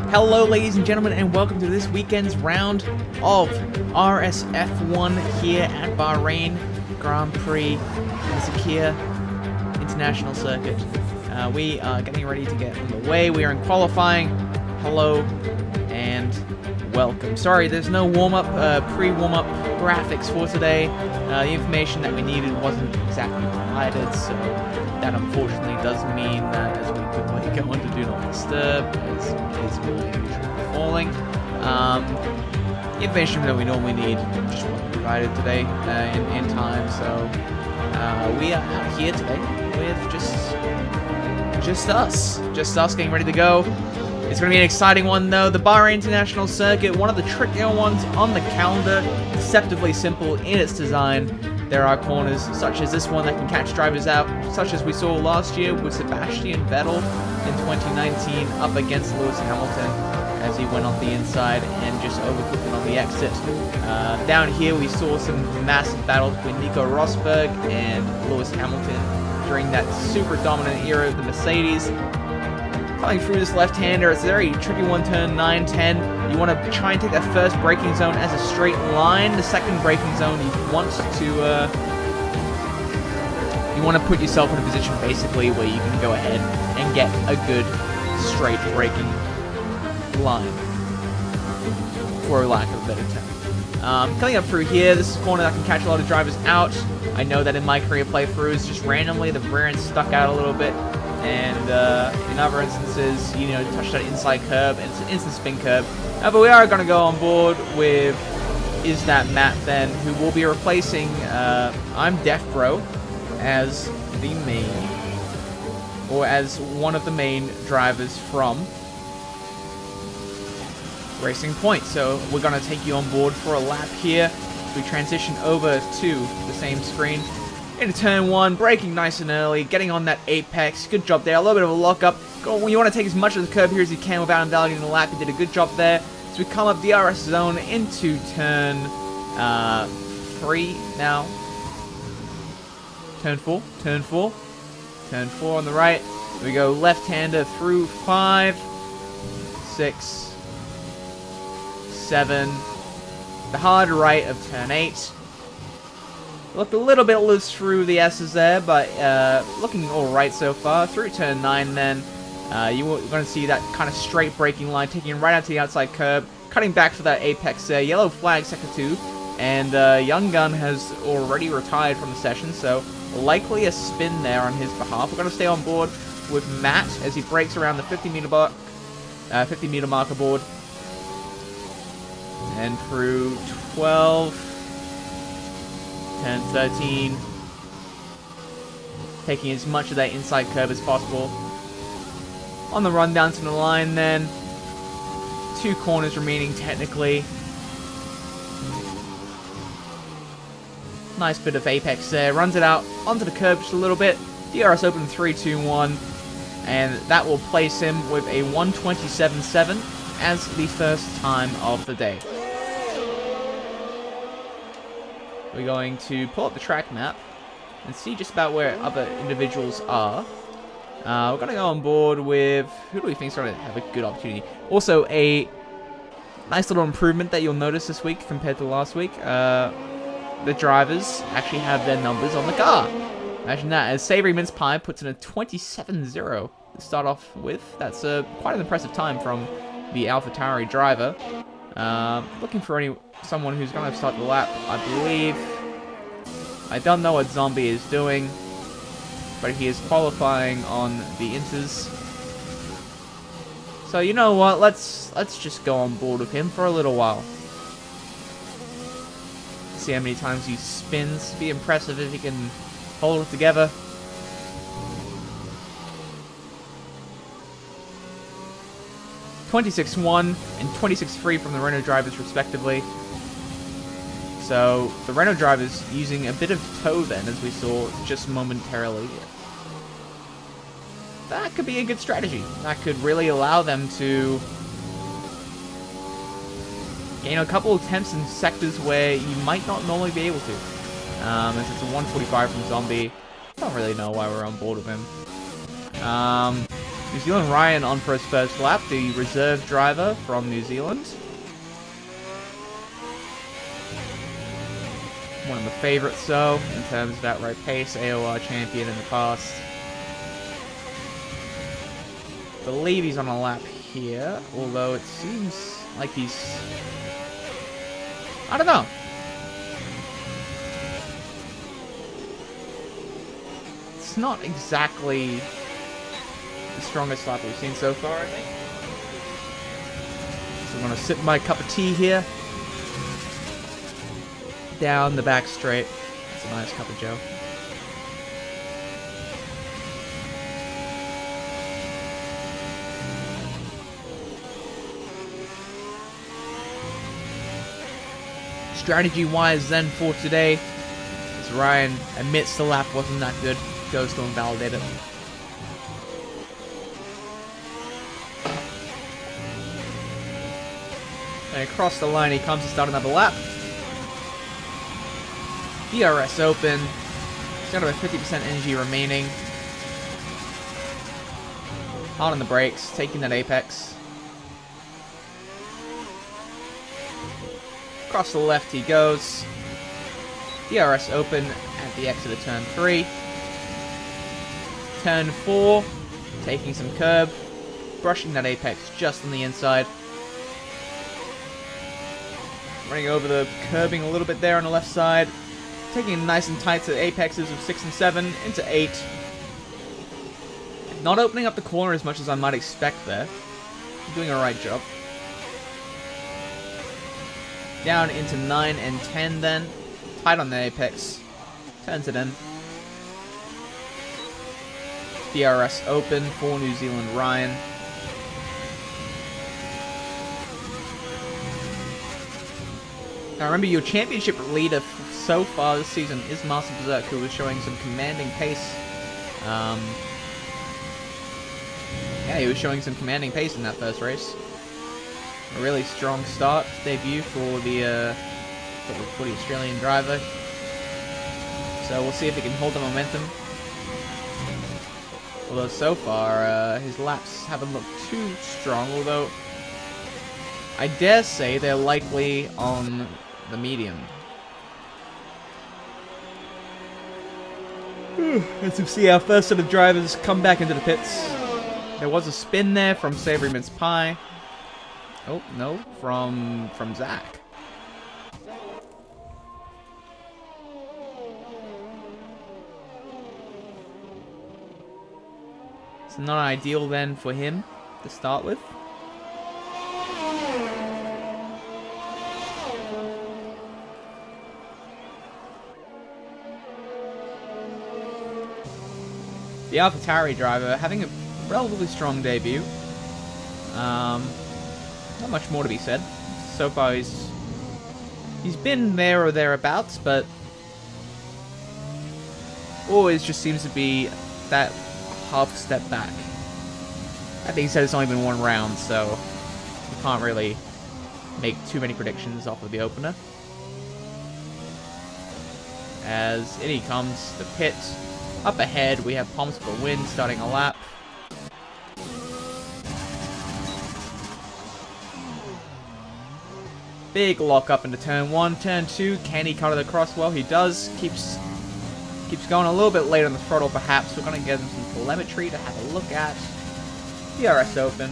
Hello ladies and gentlemen, and welcome to this weekend's round of RSF1 here at Bahrain Grand Prix, the Sakhir International Circuit. We are getting ready to get underway. We are in qualifying. Hello and welcome. Sorry, there's no warm-up, pre-warm-up graphics for today. The information that we needed wasn't exactly provided, so that unfortunately does mean that as we quickly go into Do Not Disturb, as is really usually falling, the information that we normally need just wasn't provided today in time, so we are out here today with just us getting ready to go. It's going to be an exciting one though. The Bahrain International Circuit, one of the trickier ones on the calendar, deceptively simple in its design. There are corners such as this one that can catch drivers out, such as we saw last year with Sebastian Vettel in 2019 up against Lewis Hamilton as he went on the inside and just overtook him on the exit. Down here we saw some massive battles between Nico Rosberg and Lewis Hamilton during that super dominant era of the Mercedes. Coming through this left-hander, it's a very tricky one, turn 9, 10. You want to try and take that first braking zone as a straight line. The second braking zone, you want to put yourself in a position basically where you can go ahead and get a good straight braking line, for lack of a better term. Coming up through here, this is a corner that can catch a lot of drivers out. I know that in my career playthroughs, just randomly the rear end stuck out a little bit. And in other instances, touch that inside curb, and it's an instant spin curb. But we are going to go on board with Is That Matt then, who will be replacing I'm Def Bro as the main, or as one of the main drivers from Racing Point. So we're going to take you on board for a lap here. We transition over to the same screen. Into turn 1, braking nice and early, getting on that apex. Good job there. A little bit of a lockup. You want to take as much of the curb here as you can without invalidating the lap. You did a good job there. So we come up DRS zone into turn 3 now. Turn 4. Turn 4 on the right. We go left-hander through 5, 6, 7. The hard right of turn 8. Looked a little bit loose through the S's there, but looking alright so far. Through turn 9 then, you're going to see that kind of straight braking line, taking it right out to the outside curb, cutting back for that apex there. Yellow flag, sector 2, and Young Gun has already retired from the session, so likely a spin there on his behalf. We're going to stay on board with Matt as he brakes around the 50-meter marker board. And through 12... Turn 13, taking as much of that inside curve as possible. On the run down to the line then, 2 corners remaining technically. Nice bit of apex there, runs it out onto the curb just a little bit. DRS open 3, 2, 1, and that will place him with a 1:27.7 as the first time of the day. We're going to pull up the track map and see just about where other individuals are. We're going to go on board with... Who do we think is going to have a good opportunity? Also, a nice little improvement that you'll notice this week compared to last week. The drivers actually have their numbers on the car. Imagine that. As Savory Mince Pie puts in a 27.0 to start off with. That's quite an impressive time from the AlphaTauri driver. Looking for someone who's going to start the lap, I believe. I don't know what Zombie is doing, but he is qualifying on the Inters. So you know what? Let's just go on board with him for a little while. See how many times he spins. Be impressive if he can hold it together. .26.1 and 26.3 from the Renault drivers respectively. So the Renault drivers using a bit of tow then, as we saw just momentarily. That could be a good strategy. That could really allow them to gain a couple of attempts in sectors where you might not normally be able to. As it's a 145 from Zombie. I don't really know why we're on board with him. New Zealand Ryan on for his first lap, the reserve driver from New Zealand. One of the favourites, so, in terms of outright pace, AOR champion in the past. I believe he's on a lap here, although it seems like he's... I don't know. It's not exactly the strongest lap we've seen so far, I think. So I'm going to sip my cup of tea here. Down the back straight. That's a nice cup of joe. Strategy-wise then for today, as Ryan admits the lap wasn't that good, goes to invalidate it. And across the line he comes to start another lap. DRS open. He's got about 50% energy remaining. Hard on the brakes, taking that apex. Across the left he goes. DRS open at the exit of turn 3. Turn 4, taking some curb. Brushing that apex just on the inside. Running over the curbing a little bit there on the left side. Taking it nice and tight to the apexes of 6 and 7 into 8. Not opening up the corner as much as I might expect there. Doing a right job. Down into 9 and 10 then. Tight on the apex. Turns it in. DRS open for New Zealand Ryan. Now remember, your championship leader so far this season is Master Berserk, who was showing some commanding pace. Yeah, he was showing some commanding pace in that first race. A really strong start, debut for the Australian driver. So we'll see if he can hold the momentum. Although so far, his laps haven't looked too strong, although I dare say they're likely on the medium. As we see our first set of drivers come back into the pits. There was a spin there from Savory Mince Pie. Oh, no, from Zach. It's not ideal then for him to start with. The AlphaTauri driver having a relatively strong debut. Not much more to be said. So far he's been there or thereabouts, but always just seems to be that half step back. That being said, it's only been one round, so you can't really make too many predictions off of the opener. As in he comes, the pit. Up ahead, we have Palms for the win starting a lap. Big lock up into turn 1, turn 2. Can he cut it across? Well, he does. Keeps going a little bit late on the throttle, perhaps. We're going to get him some telemetry to have a look at. DRS open.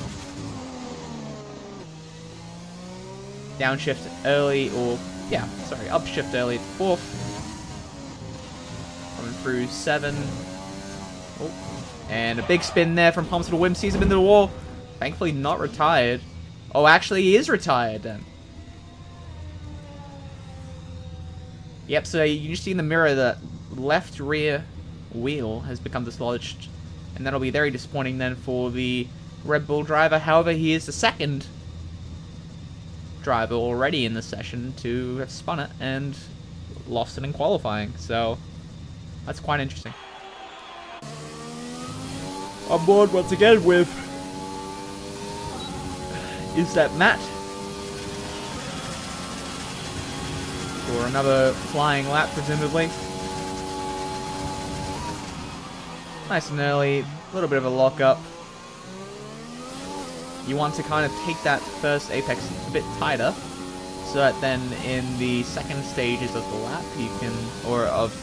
Downshift early, or yeah, sorry, upshift early at 4th. Coming through 7. Oh, and a big spin there from Palms for the win. Sees him into the wall. Thankfully not retired. Oh, actually he is retired then. Yep, so you can see in the mirror that left rear wheel has become dislodged. And that'll be very disappointing then for the Red Bull driver. However, he is the second driver already in the session to have spun it and lost it in qualifying. So that's quite interesting. On board once again with... is that Matt? For another flying lap, presumably. Nice and early, a little bit of a lock-up. you want to kind of take that first apex a bit tighter, so that then in the second stages of the lap, you can, or of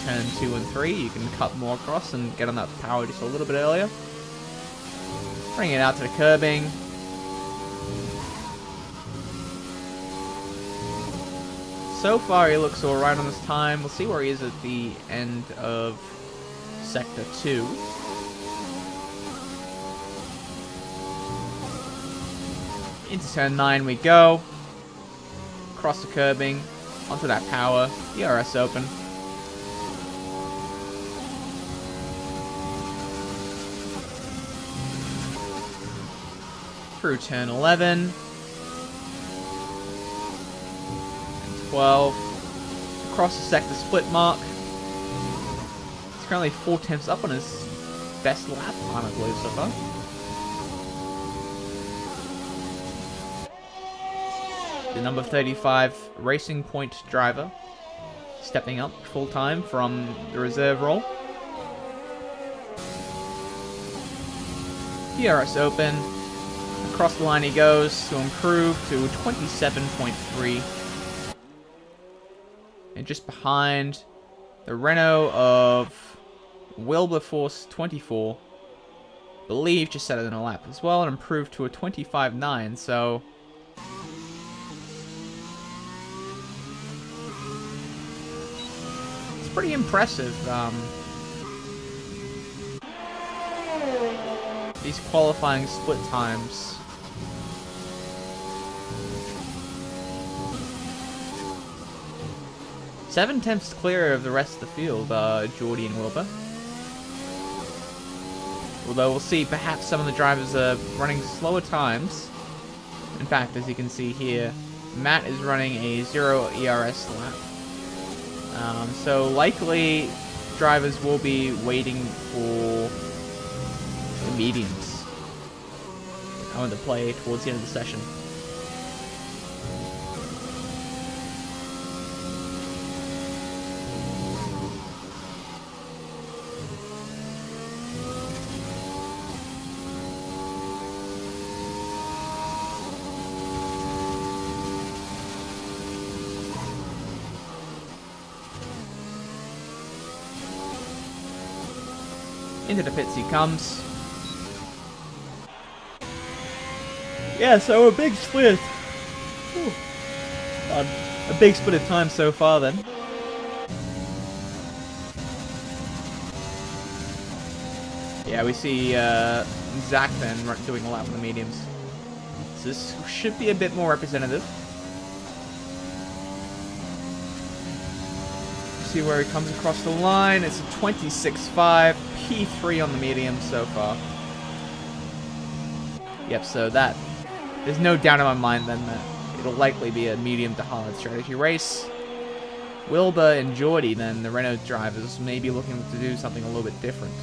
turn 2 and 3, you can cut more across and get on that power just a little bit earlier. Bring it out to the curbing. So far, he looks alright on this time. We'll see where he is at the end of Sector 2. Into turn 9 we go. Across the curbing. Onto that power. DRS open. Through turn 11. 12. Across the sector split mark. He's currently 4 tenths up on his best lap time, I believe, so far. The number 35 Racing Point driver stepping up full time from the reserve role. DRS open. Across the line he goes to improve to 27.3. And just behind the Renault of Wilberforce 24. Believe just set it in a lap as well and improved to a 25.9. So it's pretty impressive. These qualifying split times. Seven tenths clear of the rest of the field, Geordie and Wilbur. Although we'll see, perhaps some of the drivers are running slower times. In fact, as you can see here, Matt is running a 0 ERS lap. So likely, drivers will be waiting for the mediums to come into play towards the end of the session. Into the pits he comes. Yeah, so a big split. A big split of time so far then. Yeah, we see Zach then doing a lap on the mediums. So this should be a bit more representative. See where he comes across the line. It's a 26.5, P3 on the medium so far. Yep, so that, there's no doubt in my mind then that it'll likely be a medium to hard strategy race. Wilbur and Geordie then, the Renault drivers, may be looking to do something a little bit different.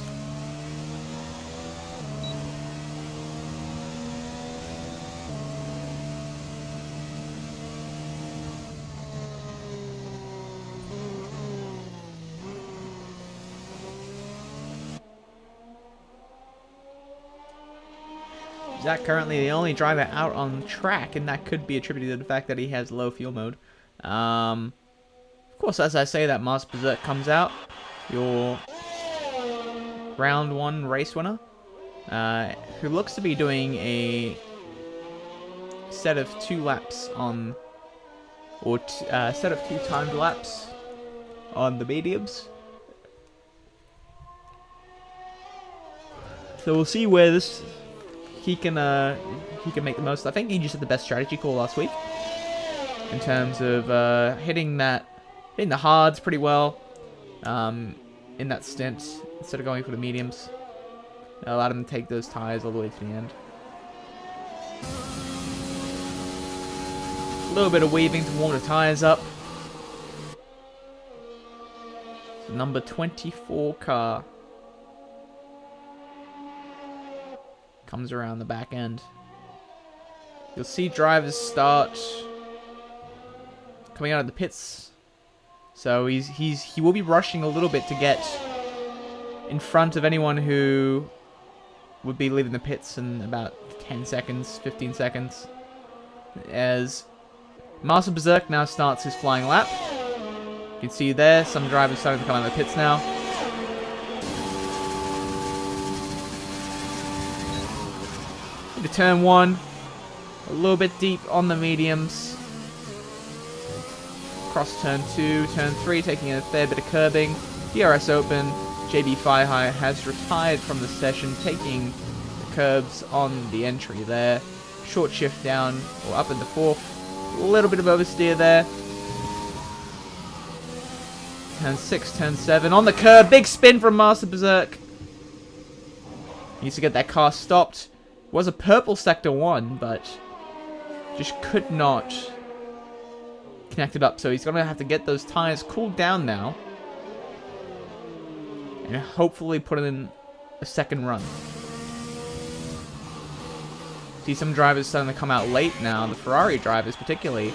Zach currently the only driver out on track, and that could be attributed to the fact that he has low fuel mode. Of course, as I say, that Mars Berserk comes out, your round 1 race winner, who looks to be doing a set of 2 laps on, or set of 2 timed laps on the mediums. So we'll see where this he can make the most. I think he just had the best strategy call last week in terms of hitting the hards pretty well in that stint instead of going for the mediums. It allowed him to take those tires all the way to the end. A little bit of weaving to warm the tires up. So number 24 car comes around the back end. You'll see drivers start coming out of the pits. So he will be rushing a little bit to get in front of anyone who would be leaving the pits in about 10 seconds, 15 seconds. As Master Berserk now starts his flying lap. You can see there, some drivers starting to come out of the pits now. Into turn 1. A little bit deep on the mediums. Cross turn 2, turn 3, taking a fair bit of curbing. DRS open. JB Firehigh has retired from the session, taking the curbs on the entry there. Short shift down, or up into 4th. A little bit of oversteer there. Turn 6, turn 7, on the curb. Big spin from Master Berserk. Needs to get that car stopped. Was a purple sector 1, but just could not connect it up. So he's going to have to get those tires cooled down now. And hopefully put in a second run. See some drivers starting to come out late now. The Ferrari drivers particularly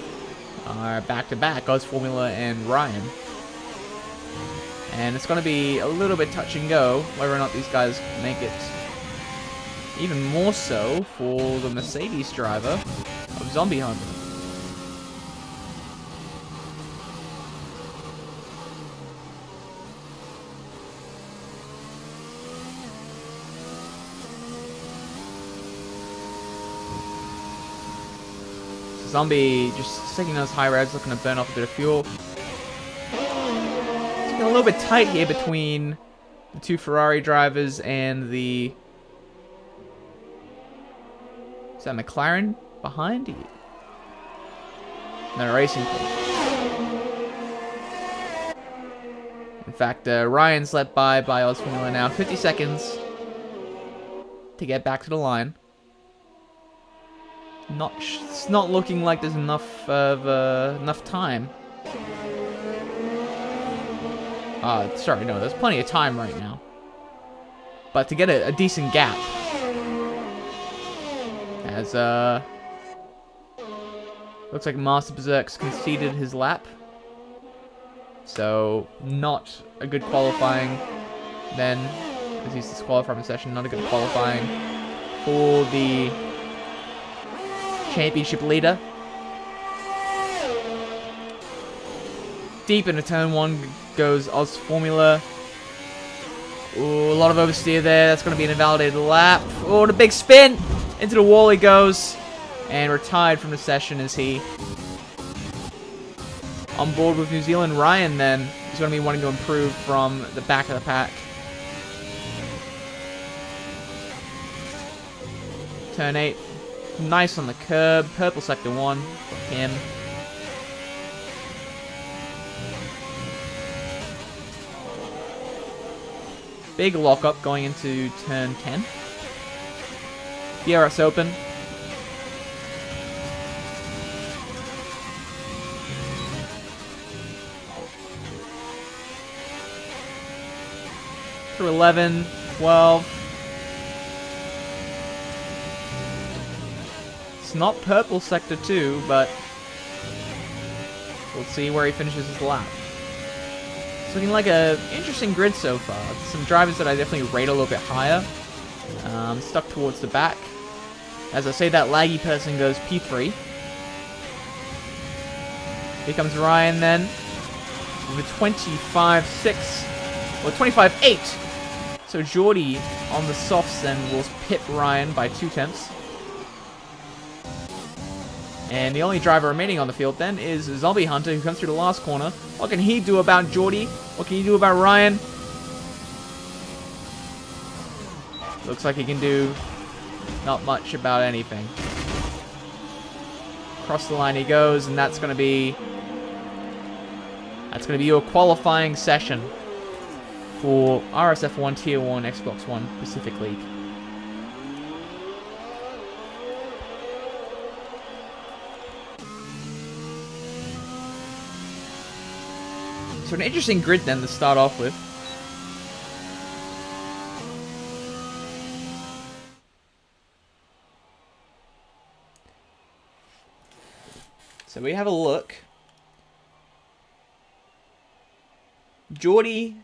are back-to-back, Oz Formula and Ryan. And it's going to be a little bit touch and go whether or not these guys make it. Even more so for the Mercedes driver of Zombie Hunter. Zombie just sticking those high revs, looking to burn off a bit of fuel. It's getting a little bit tight here between the two Ferrari drivers and the... Is that McLaren behind? No, Racing Point. In fact, Ryan's let by Oz Formula now. 50 seconds to get back to the line. It's not looking like there's enough time. Sorry, no, there's plenty of time right now. But to get a decent gap. As, looks like Master Berserk's conceded his lap. So, not a good qualifying then. As he's disqualified from the session, not a good qualifying for the championship leader. Deep into turn 1 goes Oz Formula. Ooh, a lot of oversteer there. That's going to be an invalidated lap. Oh, and a big spin! Into the wall he goes. And retired from the session as he... On board with New Zealand. Ryan then is going to be wanting to improve from the back of the pack. Turn 8. Nice on the curb. Purple sector 1 for him. Big lockup going into turn 10. DRS open. Through 11, 12. It's not purple sector 2, but we'll see where he finishes his lap. It's looking like an interesting grid so far. Some drivers that I definitely rate a little bit higher. Stuck towards the back. As I say, that laggy person goes P3. Here comes Ryan then. With a 25.6 or 25.8. So Geordie on the softs then will pit Ryan by 2 tenths. And the only driver remaining on the field then is Zombie Hunter, who comes through the last corner. What can he do about Geordie? What can he do about Ryan? Looks like he can do not much about anything. Across the line he goes, and that's going to be your qualifying session for RSF1 Tier 1 Xbox One Pacific League. So an interesting grid then to start off with. So we have a look. Geordie,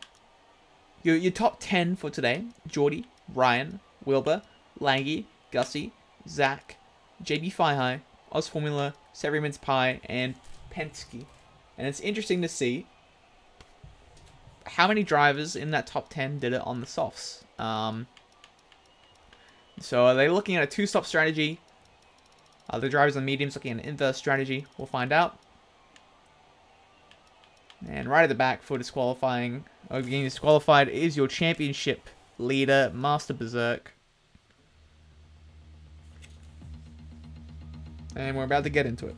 your top 10 for today. Geordie, Ryan, Wilbur, Langy, Gussie, Zach, JB Fi-Hi, Oz Formula, Severyman's Pie, and Penske. And it's interesting to see how many drivers in that top 10 did it on the softs. So are they looking at a two-stop strategy? Are the drivers on mediums looking at an inverse strategy? We'll find out. And right at the back for disqualifying, or getting disqualified, is your championship leader, Master Berserk. And we're about to get into it.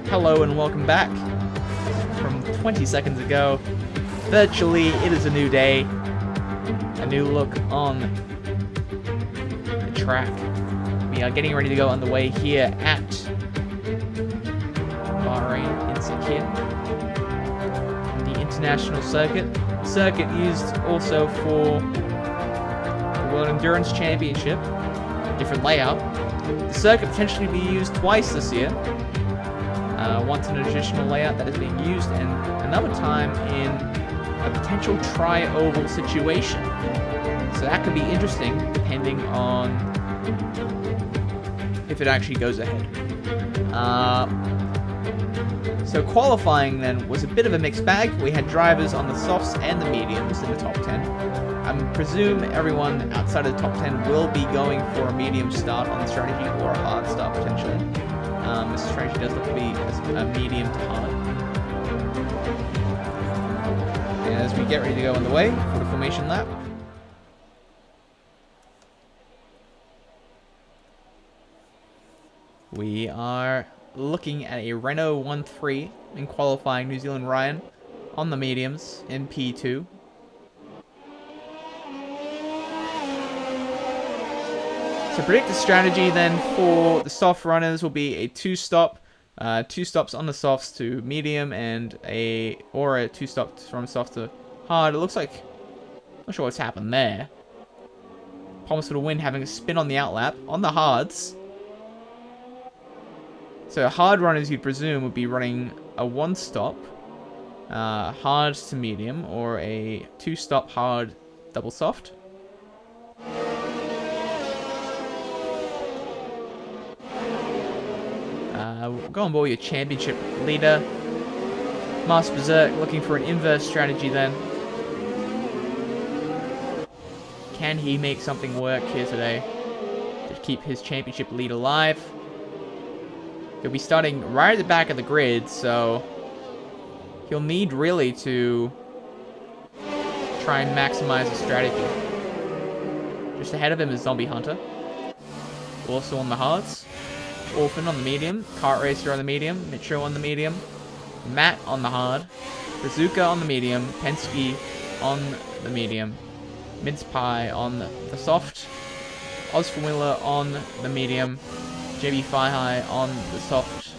Hello and welcome back. From 20 seconds ago, virtually it is a new day, a new look on the track. We are getting ready to go on the way here at Bahrain in Sakhir, the international circuit. Circuit used also for the World Endurance Championship, different layout. The circuit potentially be used twice this year. Once in a traditional layout that is being used, and another time in a potential tri-oval situation. So that could be interesting, depending on if it actually goes ahead. So qualifying then was a bit of a mixed bag. We had drivers on the softs and the mediums in the top 10. I presume everyone outside of the top 10 will be going for a medium start on the strategy, or a hard start potentially. This strategy does look to be a medium to hard. And as we get ready to go on the way for the formation lap, we are looking at a Renault 1.3 in qualifying, New Zealand Ryan on the mediums in P2. To predict the strategy then for the soft runners will be a two-stop, two stops on the softs to medium, and a two-stop from soft to hard. It looks like, not sure what's happened there. Promise for the win, having a spin on the outlap on the hards. So hard runners, you'd presume, would be running a one-stop hard to medium, or a two-stop hard double soft. Go on board your championship leader, Master Berserk, looking for an inverse strategy then. Can he make something work here today to keep his championship lead alive? He'll be starting right at the back of the grid, so he'll need really to try and maximize the strategy. Just ahead of him is Zombie Hunter, also on the hards. Orphan on the medium, Kart Racer on the medium, Mitro on the medium, Matt on the hard, Bazooka on the medium, Penske on the medium, Mince Pie on the soft, Oz Formula on the medium, JB Fi-Hi on the soft,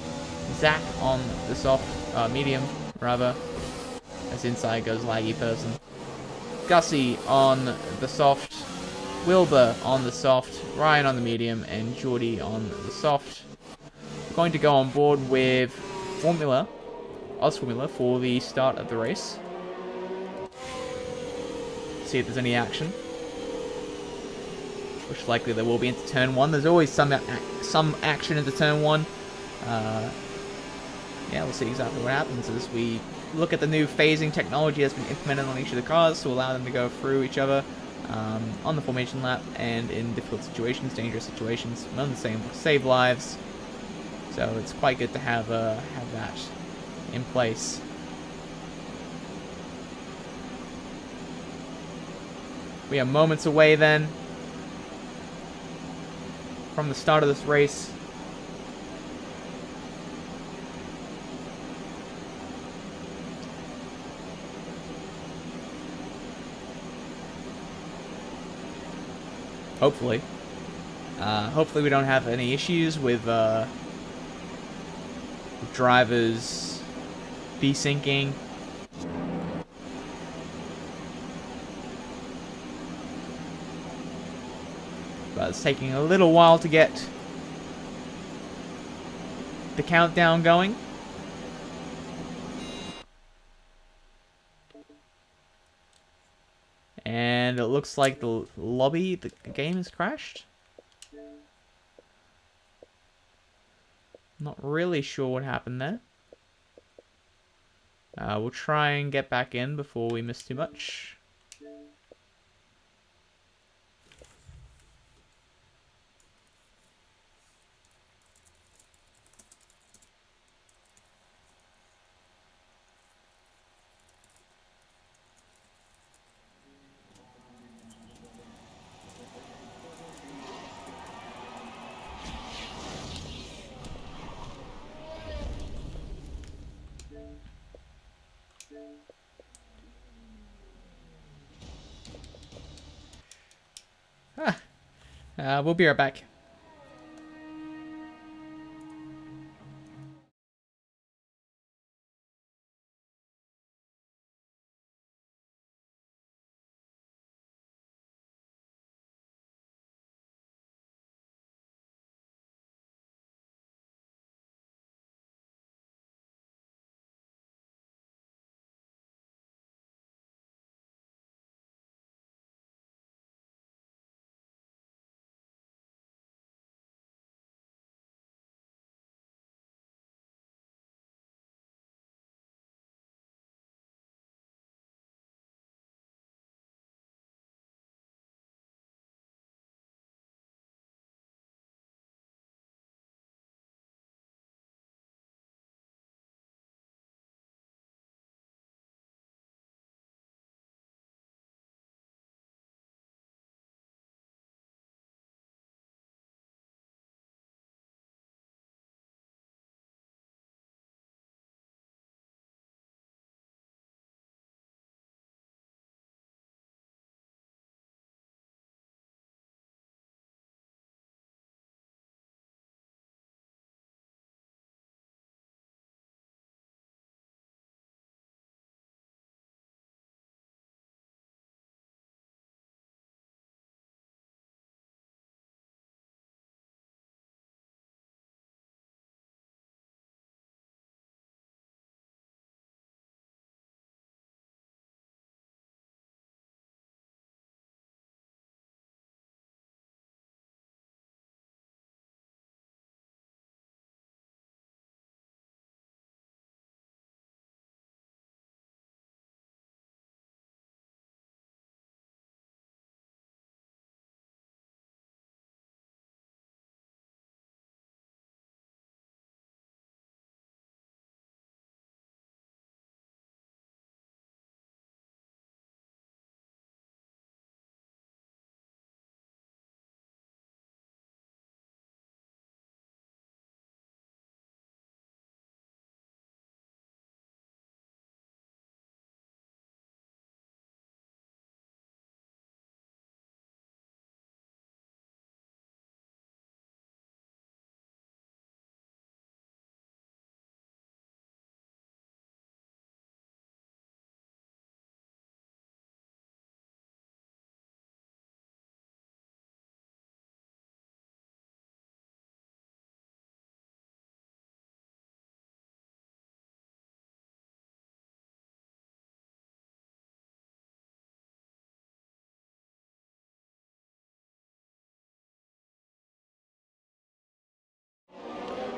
Zach on the soft, medium, rather, as inside goes laggy person, Gussie on the soft, Wilbur on the soft, Ryan on the medium, and Geordie on the soft. We're going to go on board with Oz Formula, for the start of the race. See if there's any action. Which likely there will be into turn 1. There's always some action into turn 1. Yeah, we'll see exactly what happens as we look at the new phasing technology that's been implemented on each of the cars to allow them to go through each other. On the formation lap, and in difficult situations, dangerous situations, none the same, save lives. So it's quite good to have that in place. We are moments away then from the start of this race. Hopefully. Hopefully we don't have any issues with drivers desyncing. But it's taking a little while to get the countdown going. And it looks like the lobby, the game has crashed. Not really sure what happened there. We'll try and get back in before we miss too much. We'll be right back.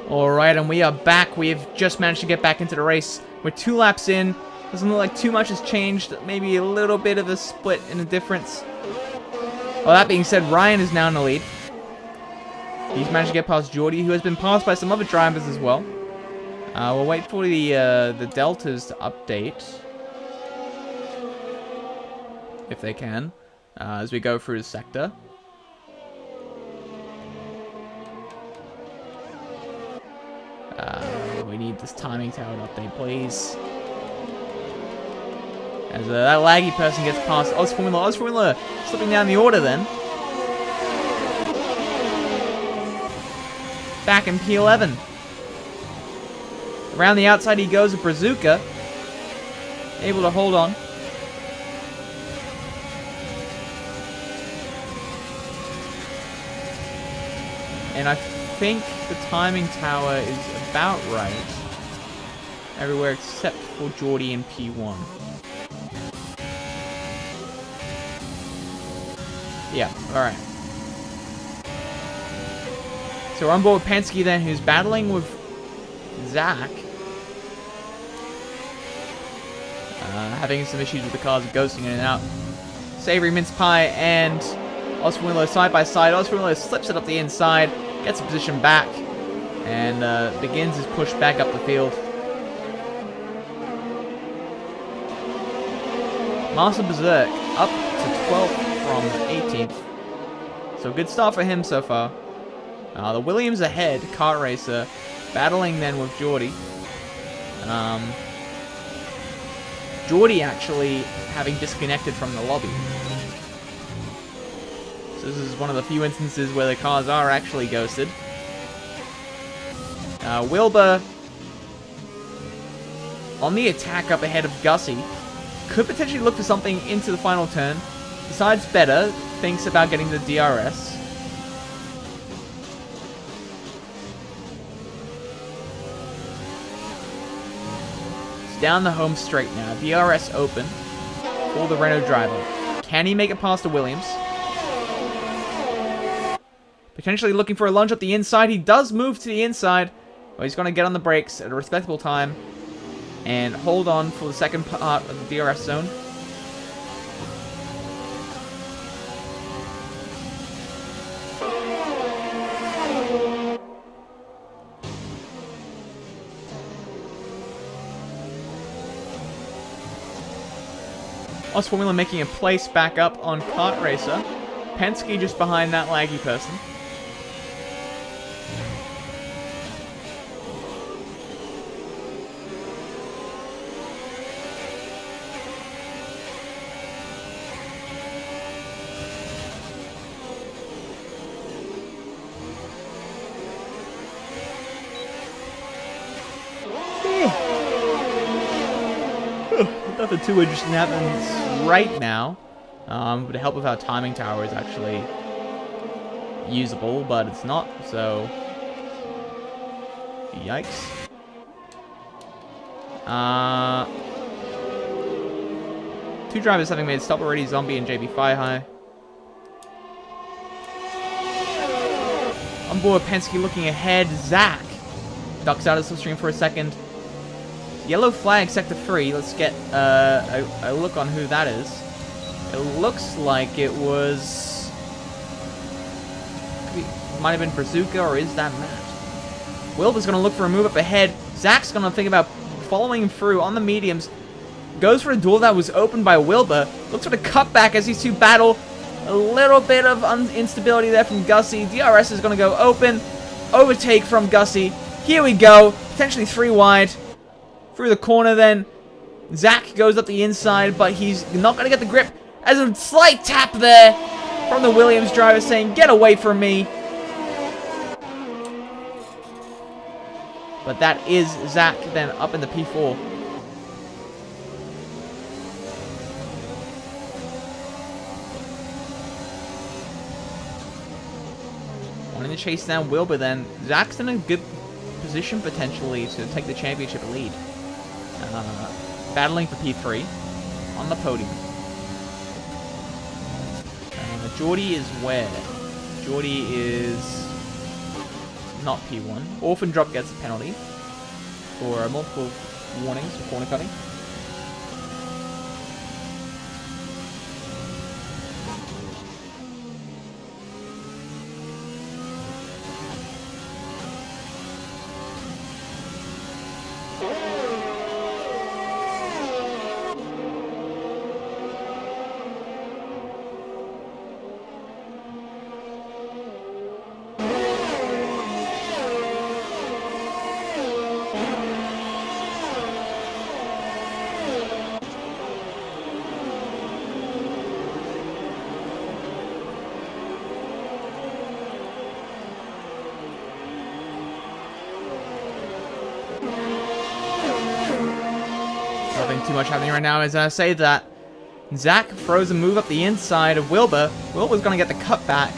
Alright, and we are back. We have just managed to get back into the race. We're 2 laps in. Doesn't look like too much has changed. Maybe a little bit of a split in the difference. Well, that being said, Ryan is now in the lead. He's managed to get past Geordie, who has been passed by some other drivers as well. We'll wait for the deltas to update. If they can. As we go through the sector. We need this timing tower to update, please. As that laggy person gets past Oz Formula slipping down the order then. Back in P11. Around the outside he goes with Brazuca. Able to hold on. And I think the timing tower is about right. Everywhere except for Geordie and P1. Yeah, alright. So we're on board with Penske then, who's battling with Zach. Having some issues with the cars, ghosting in and out. Savory Mince Pie and Oscar Willow side by side. Oscar Willow slips it up the inside, gets the position back, and begins his push back up the field. Master Berserk up to 12th from 18th. So good start for him so far. The Williams ahead, kart racer, battling then with Geordie. Geordie actually having disconnected from the lobby. So this is one of the few instances where the cars are actually ghosted. Wilbur on the attack up ahead of Gussie. Could potentially look for something into the final turn. Decides better, thinks about getting the DRS. Down the home straight now. DRS open for the Renault driver. Can he make it past the Williams? Potentially looking for a lunge up the inside. He does move to the inside. Well, he's going to get on the brakes at a respectable time and hold on for the second part of the DRS zone. Us Formula making a place back up on Kart Racer. Penske just behind that laggy person. Nothing too interesting happens right now. With the help of our timing tower is actually usable, but it's not, so yikes. Two drivers having made a stop already, Zombie and JB Firehigh. On board, Penske looking ahead. Zach ducks out of the slipstream for a second. Yellow flag, sector 3. Let's get a look on who that is. It looks like it was... might have been Brazuca, or is that Matt? Wilbur's going to look for a move up ahead. Zach's going to think about following him through on the mediums. Goes for a door that was opened by Wilbur. Looks for the cutback as these two battle. A little bit of instability there from Gussie. DRS is going to go open. Overtake from Gussie. Here we go. Potentially 3 wide. Through the corner then. Zach goes up the inside, but he's not going to get the grip. As a slight tap there from the Williams driver saying, "Get away from me." But that is Zach then up in the P4. Wanting to chase down Wilbur then. Zach's in a good position potentially to take the championship lead. Battling for P3 on the podium. Geordie is where? Geordie is not P1. Orphan Drop gets a penalty for multiple warnings for corner cutting. Nothing too much happening right now as I say that. Zach throws a move up the inside of Wilbur. Wilbur's going to get the cut back.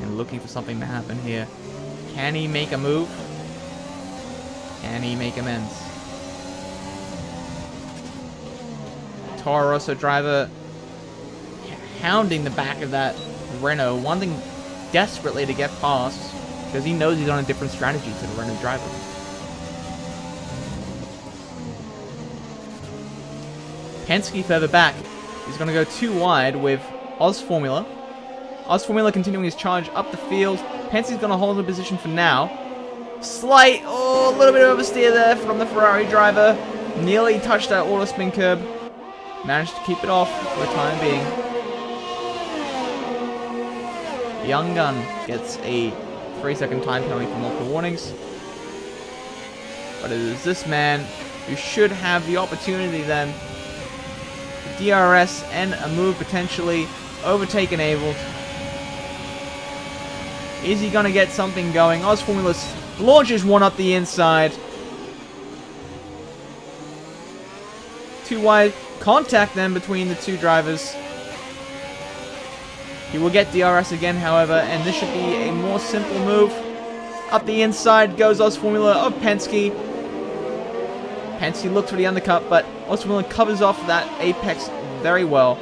And looking for something to happen here. Can he make a move? Can he make amends? Toro Rosso driver hounding the back of that Renault, wanting desperately to get past because he knows he's on a different strategy to the Renault driver. Penske further back. He's going to go too wide with Oz Formula. Oz Formula continuing his charge up the field. Penske's going to hold the position for now. Slight, a little bit of oversteer there from the Ferrari driver. Nearly touched that auto spin curb. Managed to keep it off for the time being. Young Gun gets a 3-second time penalty for multiple warnings. But it is this man who should have the opportunity then. DRS and a move potentially overtake enabled. Is he going to get something going? Oz Formula launches one up the inside. Too wide contact then between the two drivers. He will get DRS again, however, and this should be a more simple move. Up the inside goes Oz Formula of Penske. Penske looks for the undercut, but Oz Formula covers off that apex very well.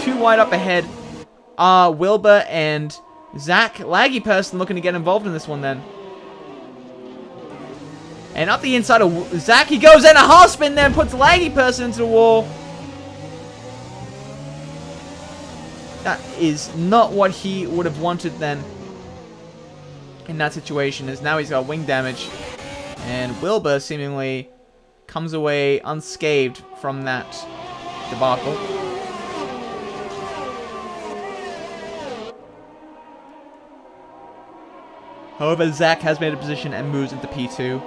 Too wide up ahead are Wilbur and Zach. Laggy person looking to get involved in this one then. And up the inside of Zach, he goes in a half spin then, puts Laggy person into the wall. That is not what he would have wanted then in that situation, as now he's got wing damage. And Wilbur seemingly comes away unscathed from that debacle. However, Zach has made a position and moves into P2.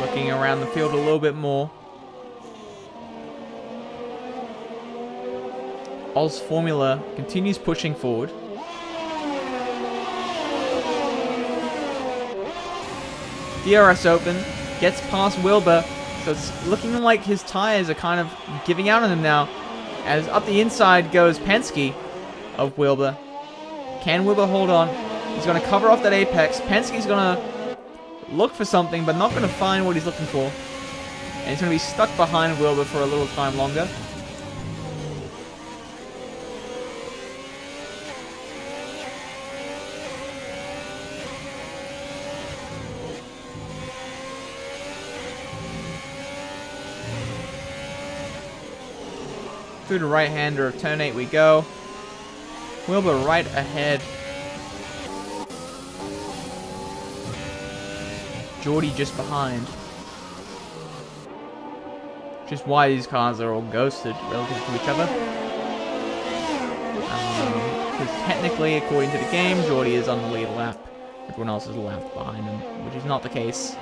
Looking around the field a little bit more. Oz Formula continues pushing forward. DRS open. Gets past Wilbur, so it's looking like his tires are kind of giving out on him now. As up the inside goes Penske of Wilbur. Can Wilbur hold on? He's going to cover off that apex. Penske's going to look for something, but not going to find what he's looking for. And he's going to be stuck behind Wilbur for a little time longer. Through the right-hander of turn 8 we go. Wilbur right ahead. Geordie just behind. Which is why these cars are all ghosted relative to each other. Because technically, according to the game, Geordie is on the lead lap. Everyone else is a lap behind him, which is not the case.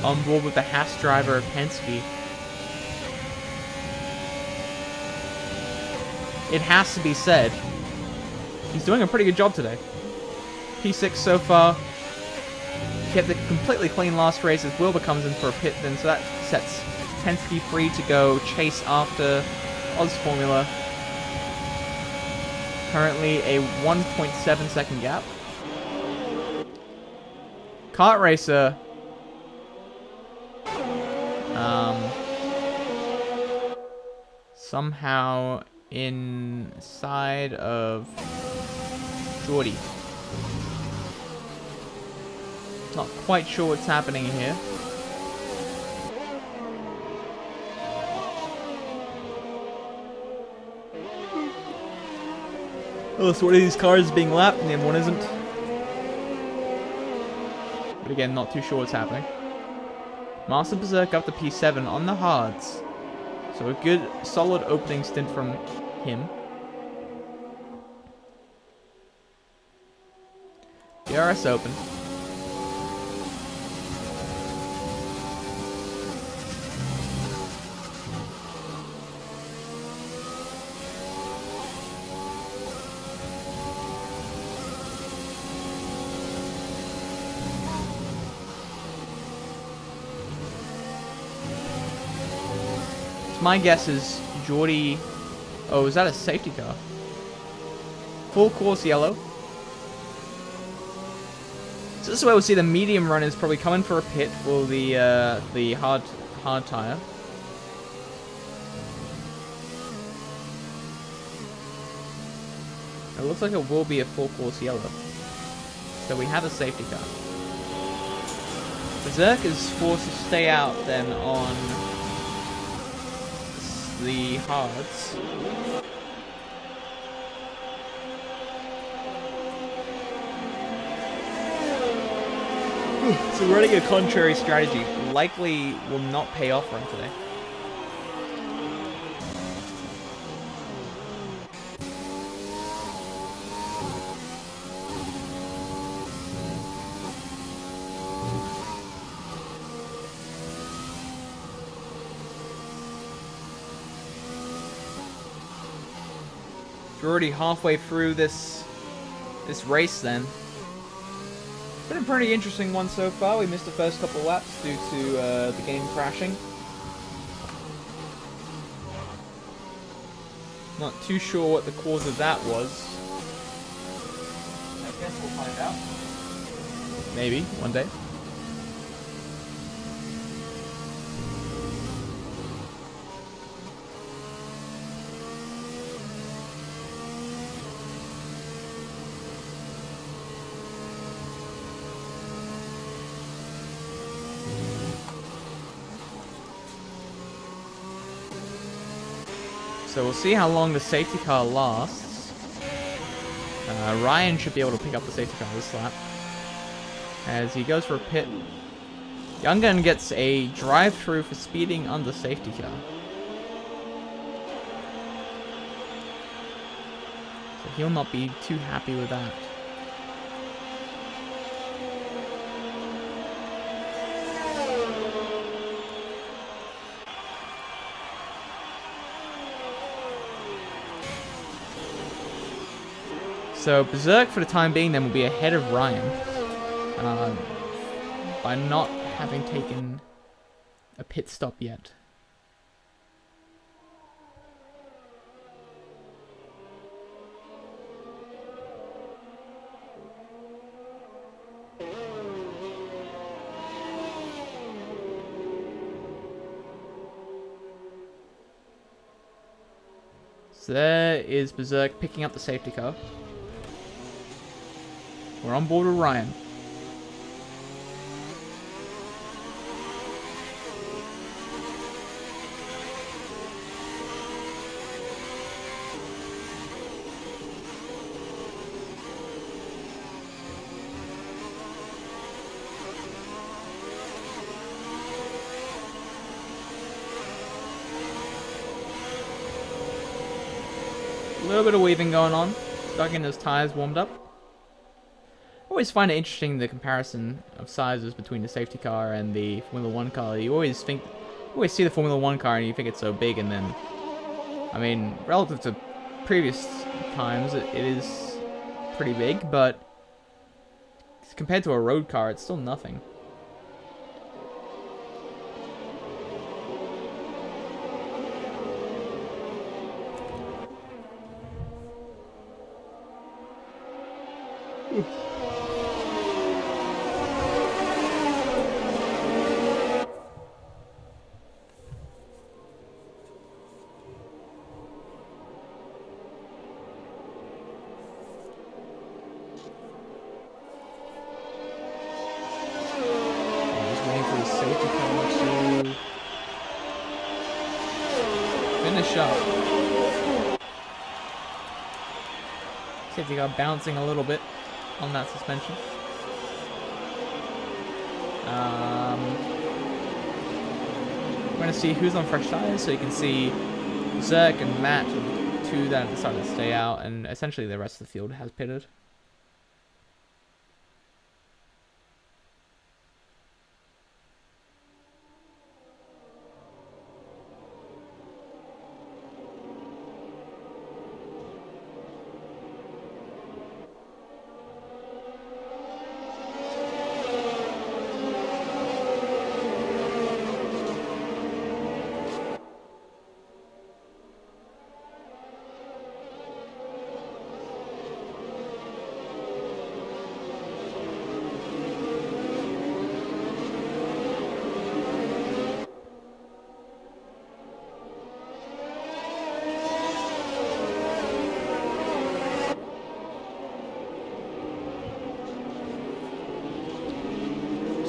On board with the Haas driver, Penske. It has to be said, he's doing a pretty good job today. P6 so far. Kept it completely clean last race as Wilbur comes in for a pit then, so that sets Penske free to go chase after Oz Formula. Currently a 1.7 second gap. Kart Racer. Somehow inside of Geordie. Not quite sure what's happening here. Oh, so one of these cars is being lapped and the other one isn't. But again, not too sure what's happening. Master Berserk up to P7 on the hards. So a good, solid opening stint from him. DRS open. My guess is Geordie... Oh, is that a safety car? Full course yellow. So this is where we'll see the medium runners probably coming for a pit for the hard tire. It looks like it will be a full course yellow. So we have a safety car. Berserk is forced to stay out then on the hards. So running a contrary strategy likely will not pay off for him today. We're already halfway through this race then. Been a pretty interesting one so far. We missed the first couple of laps due to the game crashing. Not too sure what the cause of that was. I guess we'll find out. Maybe, one day. So we'll see how long the safety car lasts. Ryan should be able to pick up the safety car this lap. As he goes for a pit. Young Gun gets a drive-through for speeding on the safety car. So he'll not be too happy with that. So Berserk, for the time being, then will be ahead of Ryan by not having taken a pit stop yet. So there is Berserk picking up the safety car. We're on board with Ryan. A little bit of weaving going on. Stuck in those tires warmed up. Always find it interesting, the comparison of sizes between the safety car and the Formula 1 car. You always see the Formula 1 car and you think it's so big, and then, I mean, relative to previous times, it is pretty big, but compared to a road car, it's still nothing. Finish up. Safety car bouncing a little bit on that suspension. We're going to see who's on fresh tires, so you can see Zerk and Matt, the two that have decided to stay out, and essentially the rest of the field has pitted.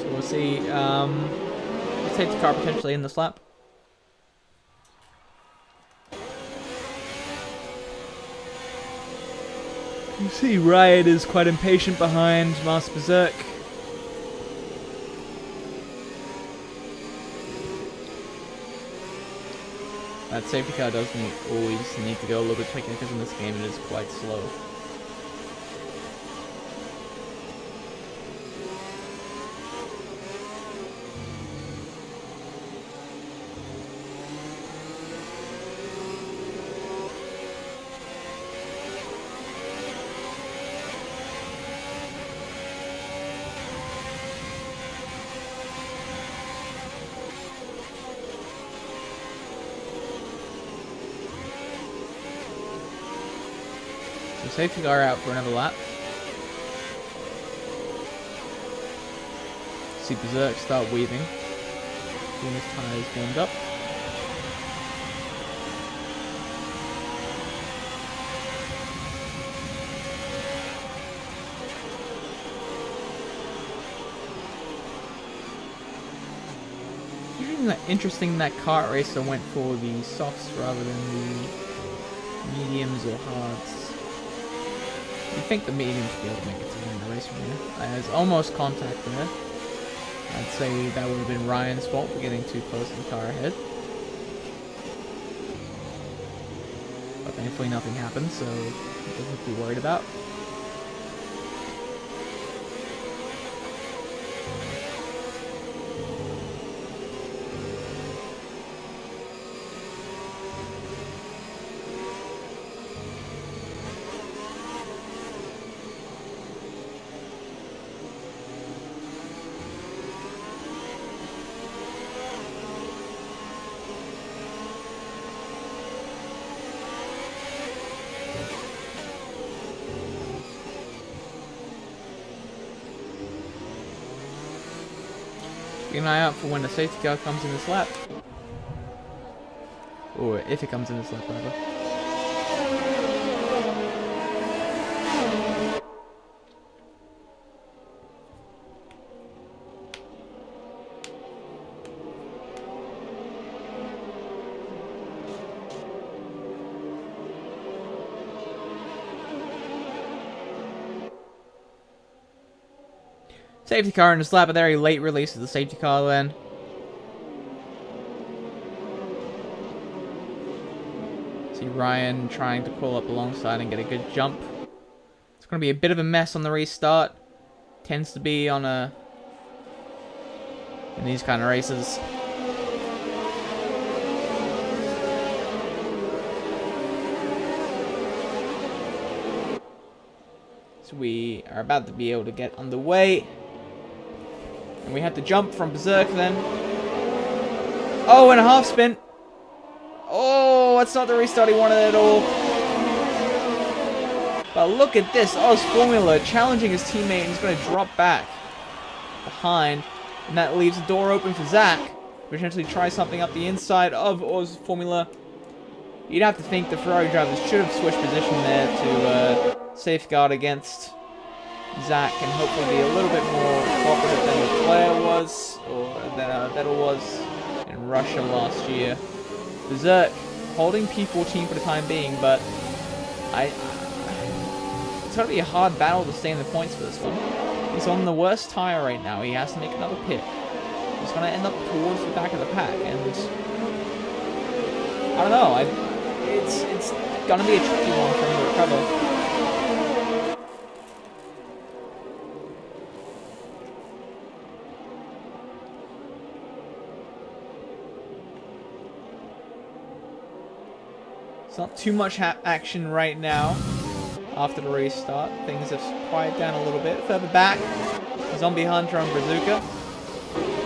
We'll see safety car potentially in this lap. You see Riot is quite impatient behind Master Berserk. That safety car does always need to go a little bit quicker because in this game it is quite slow. Safety car out for another lap. See Berserk start weaving. Getting his tyres warmed up. Interesting that kart racer went for the softs rather than the mediums or hards. You think the mediums would be able to make it to the end of the race from here. There's almost contact there. I'd say that would have been Ryan's fault for getting too close to the car ahead. But thankfully nothing happened, so nothing to be worried about. Keep an eye out for when the safety car comes in this lap. Or if it comes in this lap, rather. Safety car in the slap, a very late release of the safety car then. See Ryan trying to pull up alongside and get a good jump. It's going to be a bit of a mess on the restart. Tends to be on in these kind of races. So we are about to be able to get underway. And we have to jump from Berserk then. Oh, and a half spin. Oh, that's not the restart he wanted at all. But look at this. Oz Formula challenging his teammate and he's going to drop back behind. And that leaves the door open for Zach. Potentially try something up the inside of Oz Formula. You'd have to think the Ferrari drivers should have switched position there to safeguard against Zach and hopefully be a little bit more cooperative than Leclerc was, or than Vettel was in Russia last year. Berserk holding P14 for the time being, but it's going to be a hard battle to stay in the points for this one. He's on the worst tyre right now. He has to make another pit. He's going to end up towards the back of the pack, and I don't know. It's going to be a tricky one for him to recover. Not too much action right now after the restart. Things have quieted down a little bit. Further back, Zombie Hunter on Brazuca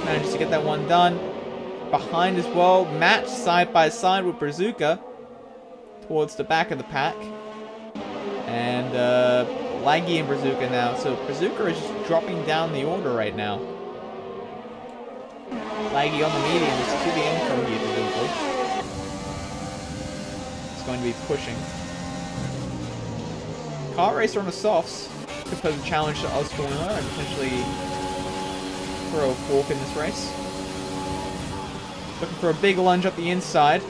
manages to get that one done. Behind as well, matched side by side with Brazuca towards the back of the pack. And Laggy and Brazuca now. So Brazuca is just dropping down the order right now. Laggy on the mediums to the end from here, presumably. Going to be pushing. Kart Racer on the softs could pose a challenge to Oz Formula and potentially throw a fork in this race. Looking for a big lunge up the inside.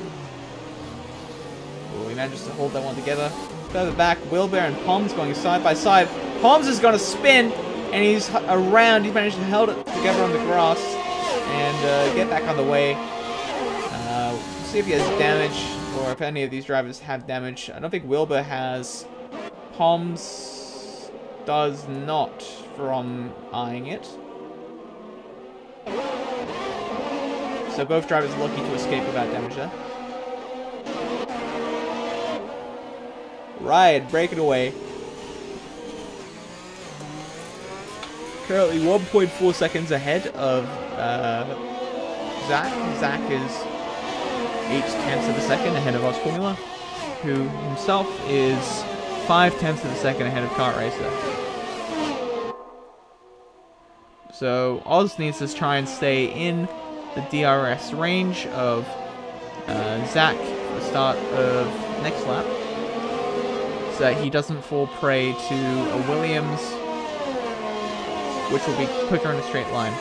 Oh, he manages to hold that one together. Further back, Wilbur and Poms going side by side. Poms is going to spin, and he's around. He's managed to hold it together on the grass and get back on the way. See if he has damage, or if any of these drivers have damage. I don't think Wilbur has. Poms does not, from eyeing it. So both drivers are lucky to escape without damage there. Riot, break it away. Currently 1.4 seconds ahead of Zach. Zach is 0.8 of a second ahead of Oz Formula, who himself is 0.5 of a second ahead of Kart Racer. So Oz needs to try and stay in the DRS range of Zach for the start of next lap, so that he doesn't fall prey to a Williams, which will be quicker in a straight line.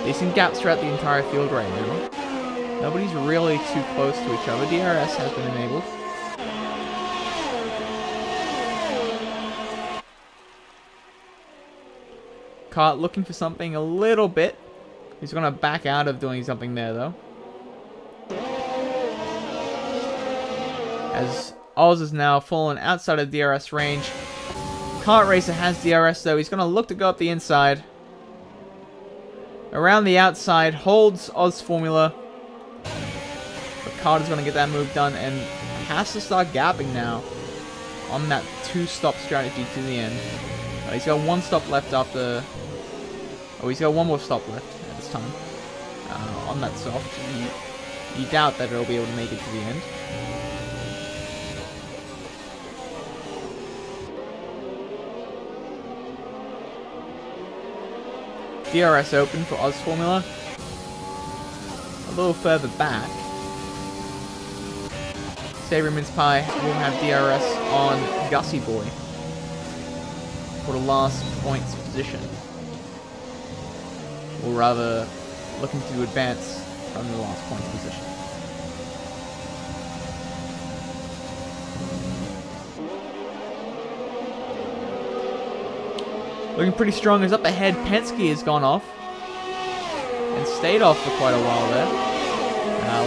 Decent gaps throughout the entire field right now. Nobody's really too close to each other. DRS has been enabled. Kart looking for something a little bit. He's going to back out of doing something there, though. As Oz is now fallen outside of DRS range. Kart Racer has DRS, though. He's going to look to go up the inside. Around the outside, holds Oz Formula. But Kart is going to get that move done and has to start gapping now on that two-stop strategy to the end. He's got one stop left after... Oh, he's got one more stop left at this time. On that soft. You doubt that it'll be able to make it to the end. DRS open for Oz Formula. A little further back. Savory Mince Pie will have DRS on Gussie Boy for the last points position. Or rather, looking to advance from the last points position. Looking pretty strong. Is up ahead. Penske has gone off. And stayed off for quite a while there.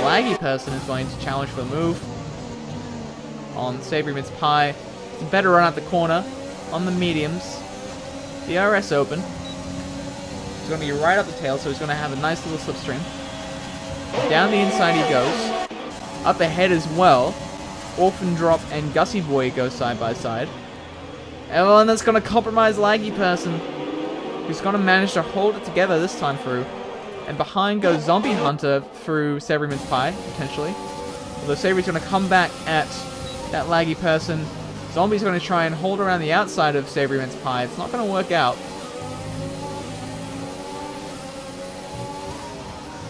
Laggy Person is going to challenge for a move on Savory Mince Pie. It's a better run out the corner on the mediums. DRS open. He's going to be right up the tail, so he's going to have a nice little slipstream. Down the inside he goes. Up ahead as well. Orphan Drop and Gussie Boy go side by side. And that's going to compromise Laggy Person, who's going to manage to hold it together this time through. And behind goes Zombie Hunter through Savory Mince Pie, potentially. Although Savory's going to come back at that Laggy Person. Zombie's going to try and hold around the outside of Savory Mince Pie. It's not going to work out.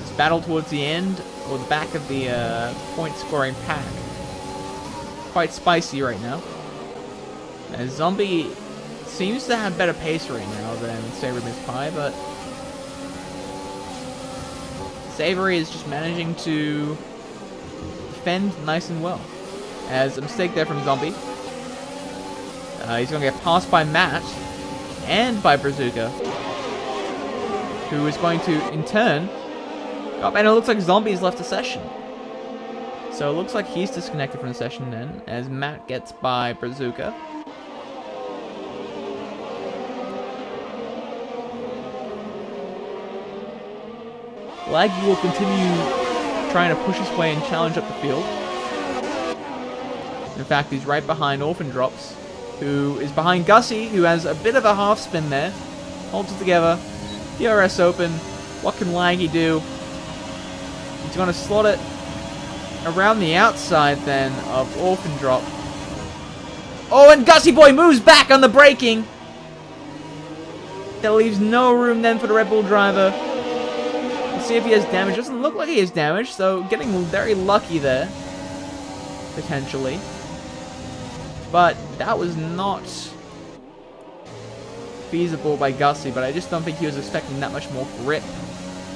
This battle towards the end, or the back of the point-scoring pack. Quite spicy right now. As Zombie seems to have better pace right now than Savory Mince Pie, but Savory is just managing to defend nice and well. As a mistake there from Zombie. He's going to get passed by Matt. and by Brazuca, who is going to, in turn, go up, and it looks like Zombie's left the session. So it looks like he's disconnected from the session then, as Matt gets by Brazuca. Laggy will continue trying to push his way and challenge up the field. In fact, he's right behind Orphan Drops, who is behind Gussie, who has a bit of a half spin there. Holds it together. DRS open. What can Laggy do? He's going to slot it around the outside then of Orphan Drop. Oh, and Gussie Boy moves back on the braking. That leaves no room then for the Red Bull driver. Let's see if he has damage. Doesn't look like he has damage, so getting very lucky there. Potentially. But that was not feasible by Gussie, but I just don't think he was expecting that much more grip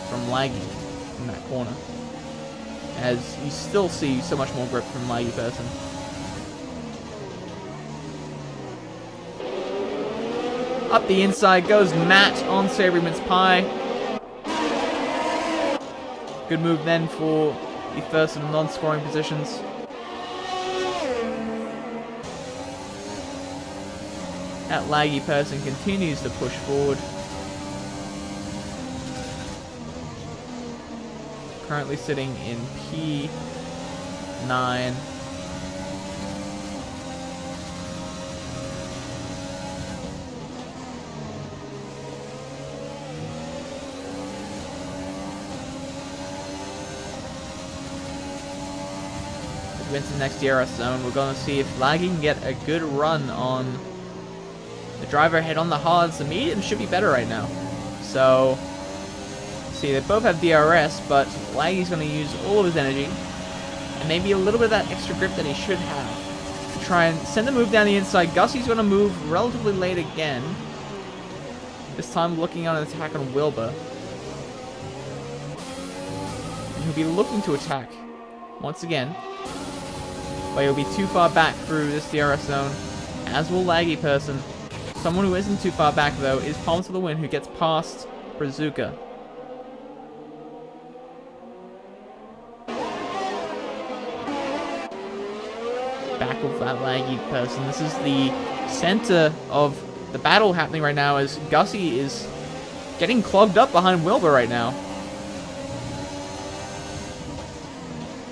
from Laggy in that corner. As you still see so much more grip from Laggy person. Up the inside goes Matt on Savory Mince Pie. Good move then for the first and non-scoring positions. That Laggy person continues to push forward. Currently sitting in P9. As we enter the next DRS zone, we're going to see if Laggy can get a good run on the driver ahead on the hards. The medium should be better right now. So, see, they both have DRS, but Laggy's going to use all of his energy, and maybe a little bit of that extra grip that he should have, to try and send the move down the inside. Gussie's going to move relatively late again. This time looking on an attack on Wilbur. And he'll be looking to attack once again, but he'll be too far back through this DRS zone, as will Laggy person. Someone who isn't too far back, though, is Palms for the Win, who gets past Brazuca. Back of that Laggy person. This is the center of the battle happening right now, as Gussie is getting clogged up behind Wilbur right now.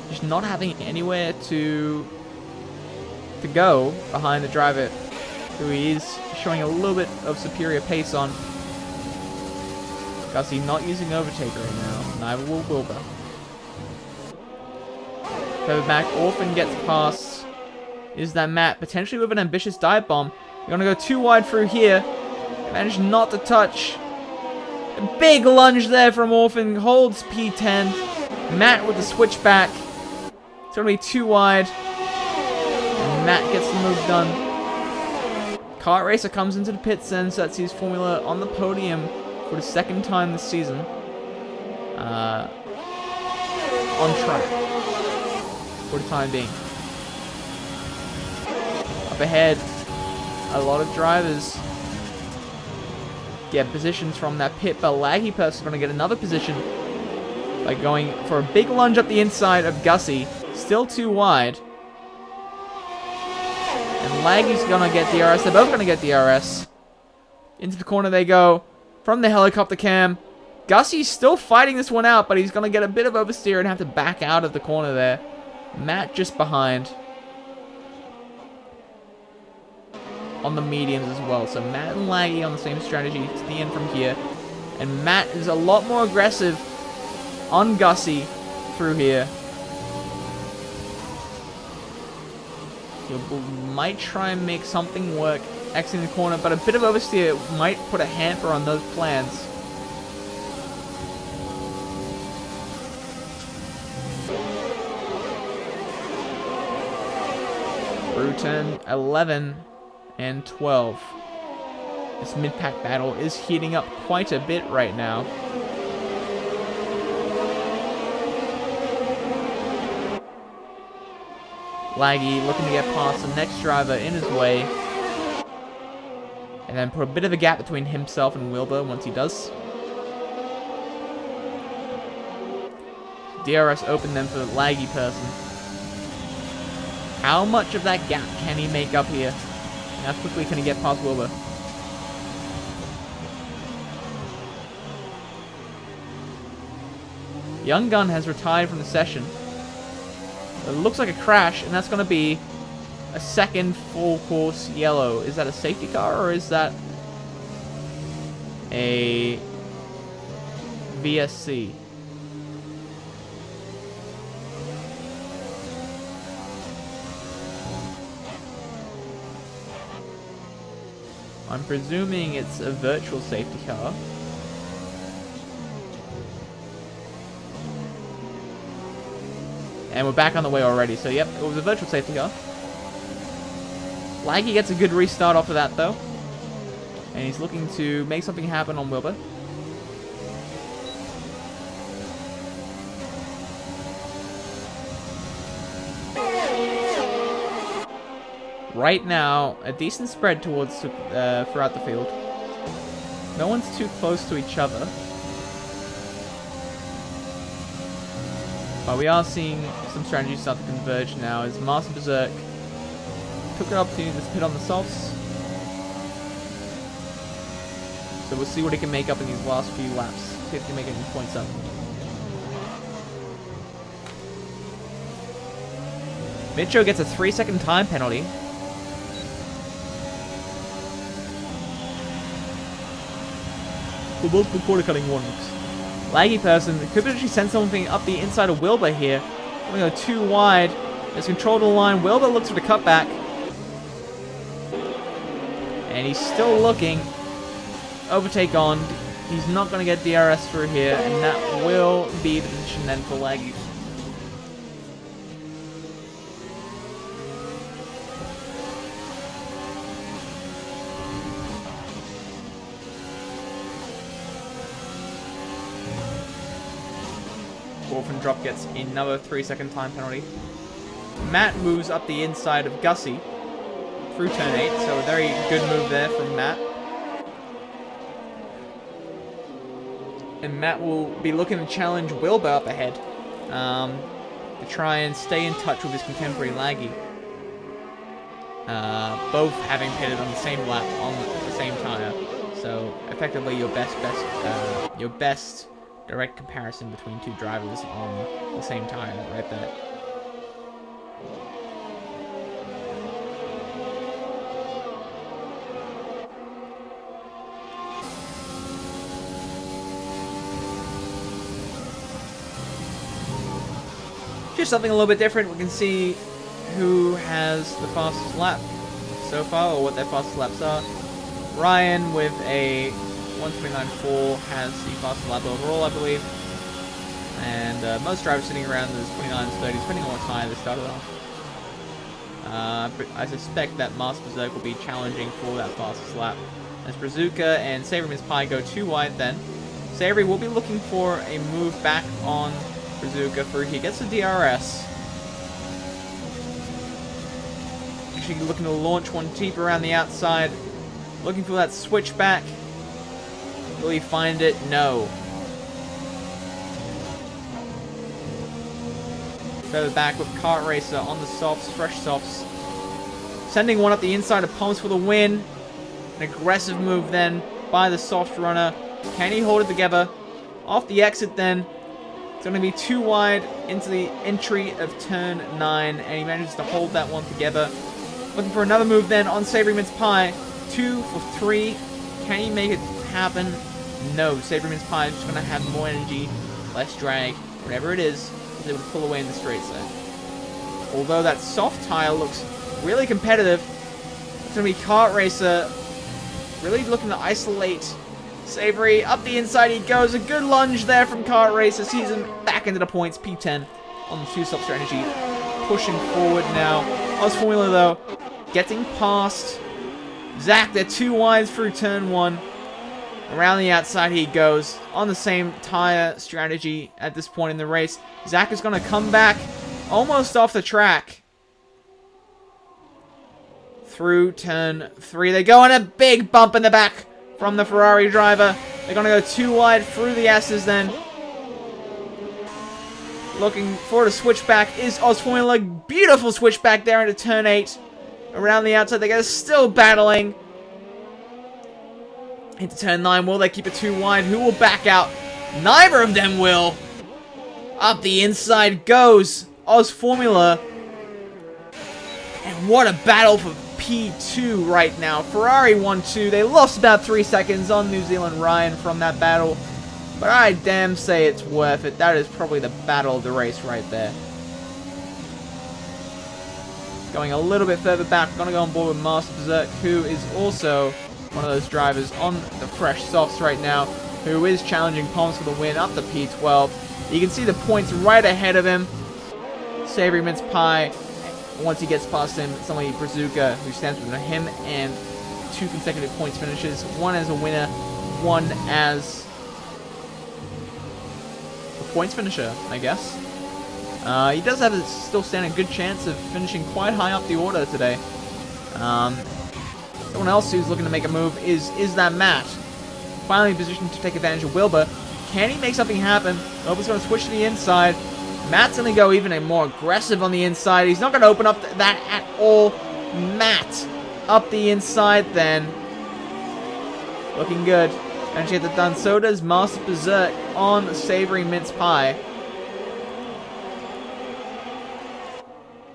Just not having anywhere to go behind the driver, who he is showing a little bit of superior pace on. Gussie not using overtake right now. Neither will Wilbur. Further back, Orphan gets past. Is that Matt, potentially with an ambitious dive bomb. You're gonna go too wide through here. Managed not to touch. A big lunge there from Orphan. Holds P10. Matt with the switchback. It's gonna be too wide. And Matt gets the move done. Kart Racer comes into the pits and sets his Formula on the podium for the second time this season. On track. For the time being. Up ahead, a lot of drivers get positions from that pit, but Laggy person's going to get another position by going for a big lunge up the inside of Gussie. Still too wide. And Laggy's going to get DRS. They're both going to get DRS. Into the corner they go from the helicopter cam. Gussie's still fighting this one out, but he's going to get a bit of oversteer and have to back out of the corner there. Matt just behind. On the mediums as well. So Matt and Laggy on the same strategy to the end from here. And Matt is a lot more aggressive on Gussie through here. He might try and make something work exiting the corner, but a bit of oversteer might put a hamper on those plans. Through turn 11 and 12. This mid-pack battle is heating up quite a bit right now. Laggy looking to get past the next driver in his way. And then put a bit of a gap between himself and Wilbur once he does. DRS open then for the laggy person. How much of that gap can he make up here? And how quickly can he get past Wilbur? Young Gun has retired from the session. It looks like a crash, and that's going to be a second full course yellow. Is that a safety car, or is that a VSC? I'm presuming it's a virtual safety car. And we're back on the way already, so yep, it was a virtual safety car. Laggy gets a good restart off of that, though. And he's looking to make something happen on Wilbur. Right now, a decent spread towards throughout the field. No one's too close to each other. But we are seeing some strategies start to converge now as Master Berserk took an opportunity to pit on the softs. So we'll see what he can make up in these last few laps. See if he can make any points up. Mitcho gets a 3-second time penalty. For multiple quarter cutting warnings. Laggy person could potentially send something up the inside of Wilbur here. We're going to go too wide. There's control to the line. Wilbur looks for the cutback. And he's still looking. Overtake on. He's not going to get DRS through here. And that will be the position then for Laggy. Orphan Drop gets another 3-second time penalty. Matt moves up the inside of Gussie through turn 8, so a very good move there from Matt. And Matt will be looking to challenge Wilbur up ahead to try and stay in touch with his contemporary Laggy. Both having pitted on the same lap on the same tire, so effectively your best direct comparison between two drivers on the same tire right there. Just something a little bit different. We can see who has the fastest lap so far, or what their fastest laps are. Ryan with a 1:29.4 has the fastest lap overall, I believe. And most drivers sitting around those 29s, 30s, depending on what tire they started off. But I suspect that Master Berserk will be challenging for that fastest lap. As Brazuka and Savory Mince Pie go too wide then. Savory will be looking for a move back on Brazuka for he gets the DRS. Actually looking to launch one deep around the outside. Looking for that switchback. Will he find it? No. Further back with Kart Racer on the softs, fresh softs. Sending one up the inside of Palms for the win. An aggressive move then by the soft runner. Can he hold it together? Off the exit then. It's going to be too wide into the entry of turn 9. And he manages to hold that one together. Looking for another move then on Savory Mince Pie. 2 for 3. Can he make it happen? No. Savory Mince Pie is just going to have more energy, less drag, whatever it is, he's able to pull away in the straights there. Although that soft tire looks really competitive, it's going to be Kart Racer really looking to isolate Savory. Up the inside he goes. A good lunge there from Kart Racer. Sees him back into the points. P10 on the 2-stop strategy. Pushing forward now. Oz Formula though, getting past Zach. They're too wide through turn 1. Around the outside he goes on the same tire strategy at this point in the race. Zach is going to come back almost off the track. through turn 3. They go on a big bump in the back from the Ferrari driver. They're going to go too wide through the S's then. Looking for a switchback is Oz Formula. Beautiful switchback there into turn 8. Around the outside, they're still battling. Into turn 9, will they keep it too wide? Who will back out? Neither of them will. Up the inside goes Oz Formula. And what a battle for P2 right now. Ferrari won 2. They lost about 3 seconds on New Zealand Ryan from that battle. But I damn say it's worth it. That is probably the battle of the race right there. Going a little bit further back, we're going to go on board with Master Berserk, who is also one of those drivers on the fresh softs right now, who is challenging Palms for the win up to P12. You can see the points right ahead of him. Savory Mince Pie, once he gets past him, somebody Brazuca, who stands between him and 2 consecutive points finishes. One as a winner, one as a points finisher, I guess. He does have still stand a good chance of finishing quite high up the order today. Someone else who's looking to make a move is that Matt. Finally positioned to take advantage of Wilbur. Can he make something happen? Wilbur's going to switch to the inside. Matt's going to go even more aggressive on the inside. He's not going to open up that at all. Matt up the inside then. Looking good. And she get that done. So does Master Berserk on the Savory Mince Pie.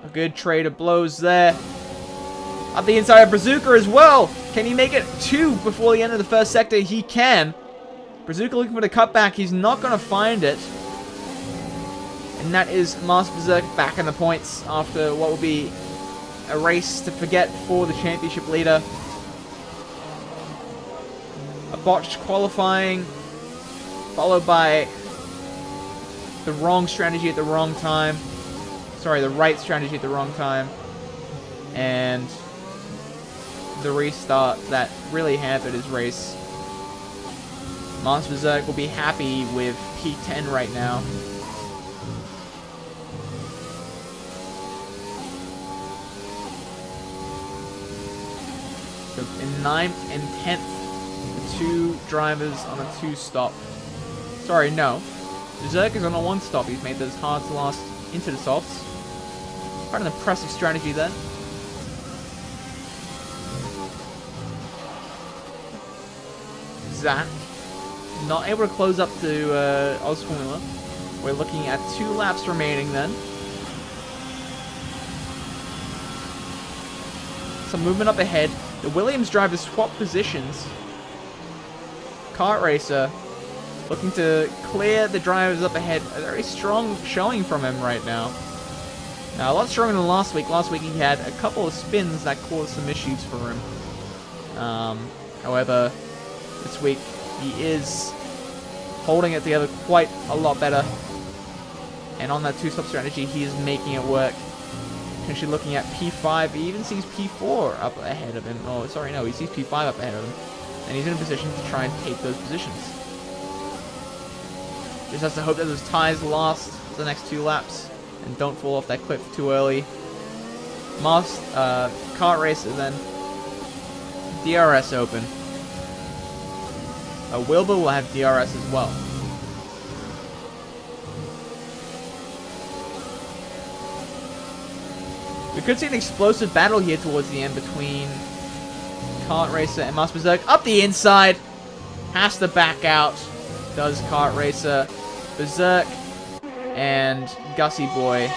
A good trade of blows there. Up the inside of Brazuca as well. Can he make it 2 before the end of the first sector? He can. Brazuca looking for the cutback. He's not going to find it. And that is Master Berserk back in the points after what will be a race to forget for the championship leader. A botched qualifying, followed by the wrong strategy at the wrong time. Sorry, the right strategy at the wrong time. And the restart that really hampered his race. Master Berserk will be happy with P10 right now. So in 9th and 10th, the 2 drivers on a 2-stop. Sorry, no. Berserk is on a 1-stop. He's made those hards last into the softs. Quite an impressive strategy there. Zach, not able to close up to Oz Formula. We're looking at 2 laps remaining then. Some movement up ahead. The Williams drivers swap positions. Kart Racer looking to clear the drivers up ahead. A very strong showing from him right now. Now, a lot stronger than last week. Last week he had a couple of spins that caused some issues for him. However, this week he is holding it together quite a lot better. And on that 2-stop strategy, he is making it work. Potentially looking at P5. He even sees P4 up ahead of him. Oh, sorry, no, he sees P5 up ahead of him. And he's in a position to try and take those positions. Just has to hope that those tires last the next 2 laps and don't fall off that cliff too early. Kart Racer then. DRS open. Wilbur will have DRS as well. We could see an explosive battle here towards the end between Kart Racer and Master Berserk. Up the inside. Has to back out. Does Kart Racer. Berserk and Gussie Boy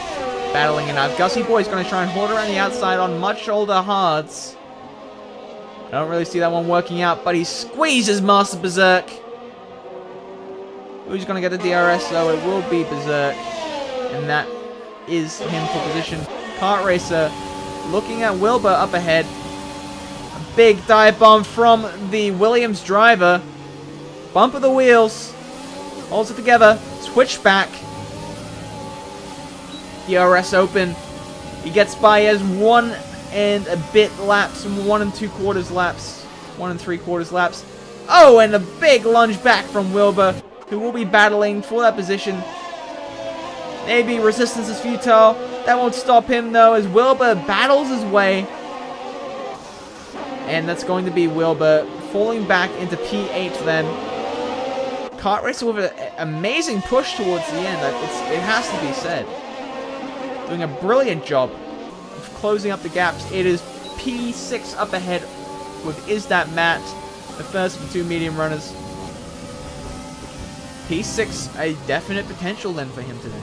battling it out. Gussie Boy is going to try and hold around the outside on much older hards. I don't really see that one working out, but he squeezes Master Berserk. Who's going to get the DRS, though? It will be Berserk. And that is him for position. Kart Racer looking at Wilbur up ahead. A big dive bomb from the Williams driver. Bump of the wheels. Holds it together. Switch back. DRS open. He gets by as 1 and a bit laps. 1 2/4 laps. 1 3/4 laps. Oh, and a big lunge back from Wilbur, who will be battling for that position. Maybe resistance is futile. That won't stop him, though, as Wilbur battles his way And that's going to be Wilbur falling back into P8 then. Kart Racer with an amazing push towards the end. It has to be said. Doing a brilliant job of closing up the gaps. It is P6 up ahead with Is That Matt, the first of the two medium runners. P6, a definite potential then for him today.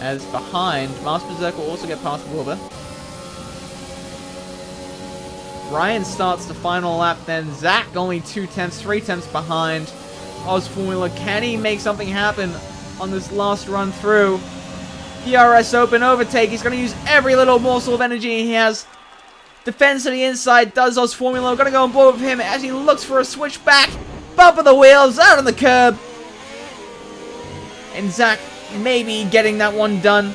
As behind, Master Berserk will also get past Wilbur. Ryan starts the final lap then. Zach only 2 tenths, 3 tenths behind. Oz Formula, can he make something happen on this last run through? DRS Open overtake. He's going to use every little morsel of energy he has. Defends to the inside. Does Oz Formula. Going to go on board with him as he looks for a switch back. Bump of the wheels. Out on the curb. And Zach maybe getting that one done.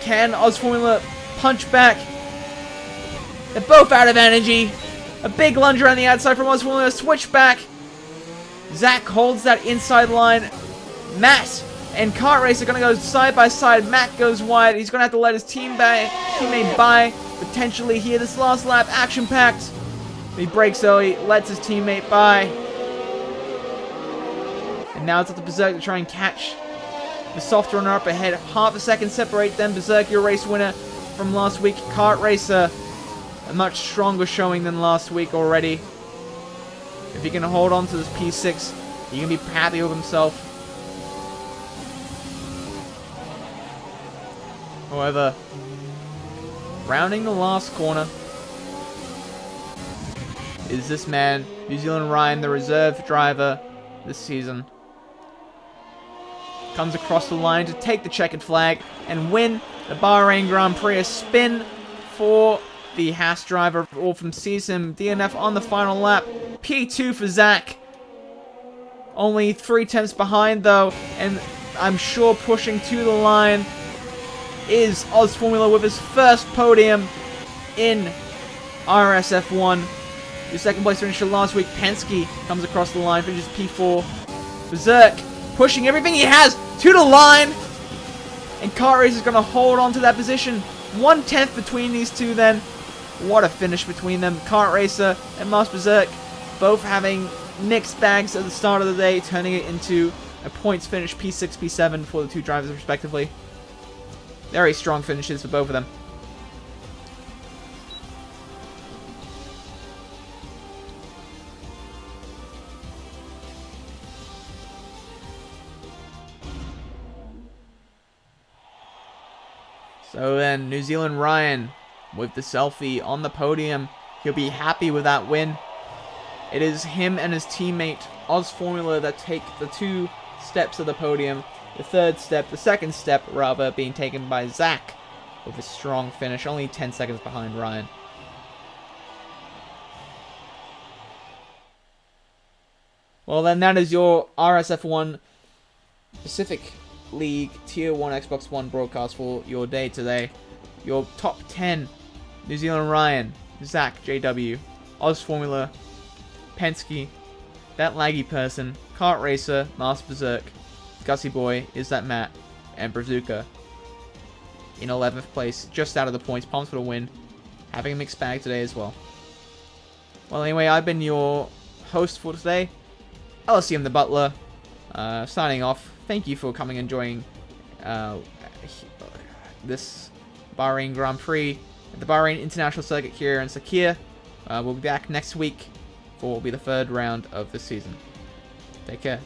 Can Oz Formula punch back? They're both out of energy. A big lunge around the outside from Oz Formula. Switch back. Zach holds that inside line. Matt and Kart Racer are going to go side by side. Matt goes wide. He's going to have to let his teammate by. Potentially here. This last lap, action-packed. He brakes early, lets his teammate by. And now it's up to Berserk to try and catch the soft runner up ahead. Half a second separate them. Berserk, your race winner from last week. Kart Racer, a much stronger showing than last week already. If he can hold on to this P6, he can be happy with himself. However, rounding the last corner is this man, New Zealand Ryan, the reserve driver this season. Comes across the line to take the checkered flag and win the Bahrain Grand Prix. A spin for the Haas driver, all from CSIM DNF on the final lap. P2 for Zach. Only 3 tenths behind though, and I'm sure pushing to the line is Oz Formula with his first podium in RSF1. The second place finisher last week, Penske, comes across the line, finishes P4. Berserk pushing everything he has to the line. And Kart Racer is going to hold on to that position. 1 tenth between these two then. What a finish between them. Kart Racer and Master Berserk both having mixed bags at the start of the day, turning it into a points finish, P6, P7 for the two drivers respectively. Very strong finishes for both of them. So then, New Zealand Ryan with the selfie on the podium. He'll be happy with that win. It is him and his teammate, Oz Formula, that take the 2 steps of the podium. The second step, rather, being taken by Zach with a strong finish, only 10 seconds behind Ryan. Well then, that is your RSF1 Pacific League Tier 1 Xbox One broadcast for your day today. Your top 10, New Zealand Ryan, Zach JW, Oz Formula, Penske, That Laggy Person, Kart Racer, Master Berserk, Gussie Boy, Is That Matt, and Brazuka in 11th place, just out of the points. Palms for the win. Having a mixed bag today as well. Well, anyway, I've been your host for today, Cian the Butler, signing off. Thank you for coming and joining this Bahrain Grand Prix at the Bahrain International Circuit here in Sakhir. We'll be back next week for what will be the 3rd round of the season. Take care.